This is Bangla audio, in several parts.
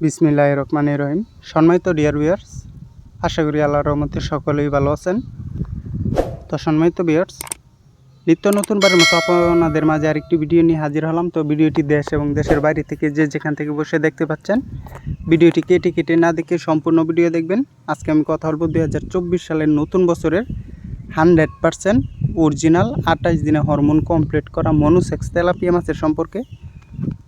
বিসমিল্লাহির রহমানির রহিম। সম্মানিত ডিয়ার ভিউয়ার্স, আশা করি আল্লাহর রহমতে সকলেই ভালো আছেন। তো সম্মানিত ভিউয়ার্স, নিত্য নতুনবারের মতো আপনাদের মাঝে আরেকটি ভিডিও নিয়ে হাজির হলাম। তো ভিডিওটি দেশ এবং দেশের বাইরে থেকে যে যেখান থেকে বসে দেখতে পাচ্ছেন, ভিডিওটি কেটে কেটে না দেখে সম্পূর্ণ ভিডিও দেখবেন। আজকে আমি কথা বলবো 2024 সালের নতুন বছরের 100% অরিজিনাল 28 দিনে হরমোন কমপ্লিট করা মনোসেক্স তেলাপিয়া মাছের সম্পর্কে।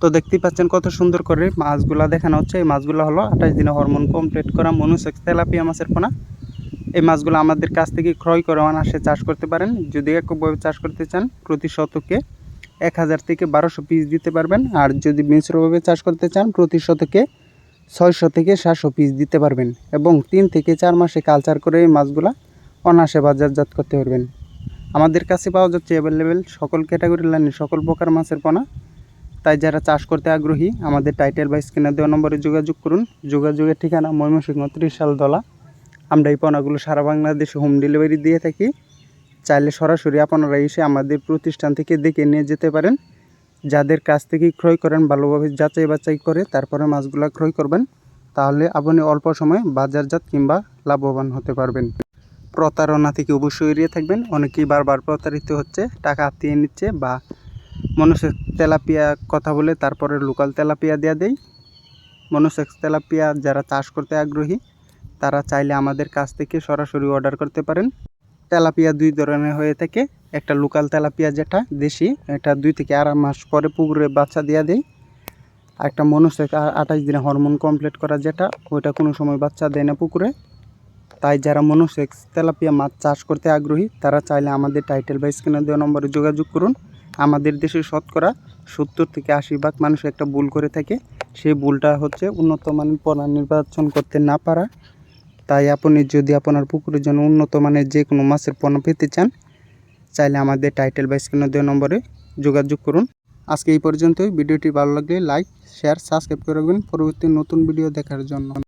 তো দেখতেই পাচ্ছেন কত সুন্দর করে মাছগুলা দেখানো হচ্ছে। এই মাছগুলো হলো 28 দিনে হরমোন কমপ্লিট করা মনোসেক্স তেলাপিয়া মাছের পোনা। এই মাছগুলো আমাদের কাছ থেকে ক্রয় করে অনায়াসে চাষ করতে পারেন। যদি এককভাবে চাষ করতে চান প্রতি শতকে 1000 থেকে 1200 পিস দিতে পারবেন। আর যদি মিশ্রভাবে চাষ করতে চান প্রতি শতকে 600 থেকে 700 পিস দিতে পারবেন। এবং 3 থেকে 4 মাসে কালচার করে এই মাছগুলা অনায়াসে বাজারজাত করতে পারবেন। আমাদের কাছে পাওয়া যাচ্ছে অ্যাভেলেবেল সকল ক্যাটাগরি লাইনের সকল প্রকার মাছের পোনা। তাই যারা চাষ করতে আগ্রহী আমাদের টাইটেল বা স্ক্রিনে দেওয়া নম্বরে যোগাযোগ করুন। যোগাযোগের ঠিকানা ময়মনসিংহ 30 সালদলা। আমরা এই পোনাগুলো সারা বাংলাদেশে হোম ডেলিভারি দিয়ে থাকি। চাইলে সরাসরি আপনারা এসে আমাদের প্রতিষ্ঠান থেকে দেখে নিয়ে যেতে পারেন। যাদের কাছ থেকে ক্রয় করেন ভালোভাবে যাচাই বাছাই করে তারপরে মাছগুলো ক্রয় করবেন, তাহলে আপনি অল্প সময়ে বাজারজাত কিংবা লাভবান হতে পারবেন। প্রতারণা থেকে অবশ্যই এড়িয়ে থাকবেন। অনেকেই বারবার প্রতারিত হচ্ছে, টাকা হাতিয়ে নিচ্ছে বা মনোসেক্স তেলাপিয়া কথা বলে তারপরে লোকাল তেলাপিয়া দেওয়া দেয়। মনোসেক্স তেলাপিয়া যারা চাষ করতে আগ্রহী তারা চাইলে আমাদের কাছ থেকে সরাসরি অর্ডার করতে পারেন। তেলাপিয়া 2 ধরনের হয়ে থাকে। একটা লোকাল তেলাপিয়া যেটা দেশি, এটা 2 থেকে 2.5 মাস পরে পুকুরে বাচ্চা দেওয়া দেয়। আর একটা মনোসেক্স 28 দিনে হরমোন কমপ্লিট করা যেটা, ওইটা কোনো সময় বাচ্চা দেয় না পুকুরে। তাই যারা মনোসেক্স তেলাপিয়া মাছ চাষ করতে আগ্রহী তারা চাইলে আমাদের টাইটেল বা স্ক্রিনে দেওয়া নম্বরে যোগাযোগ করুন। আমাদের দেশে শতকরা 70 থেকে 80% মানুষ একটা ভুল করে থাকে। সেই ভুলটা হচ্ছে উন্নত মানের পোনা নির্বাচন করতে না পারা। তাই আপনি যদি আপনার পুকুরের জন্য উন্নত মানের যে কোনো মাছের পোনা পেতে চান, চাইলে আমাদের টাইটেল বা স্ক্রিনে দেওয়া নম্বরে যোগাযোগ করুন। আজকে এই পর্যন্তই। ভিডিওটি ভালো লাগলে লাইক, শেয়ার, সাবস্ক্রাইব করে রাখবেন পরবর্তী নতুন ভিডিও দেখার জন্য।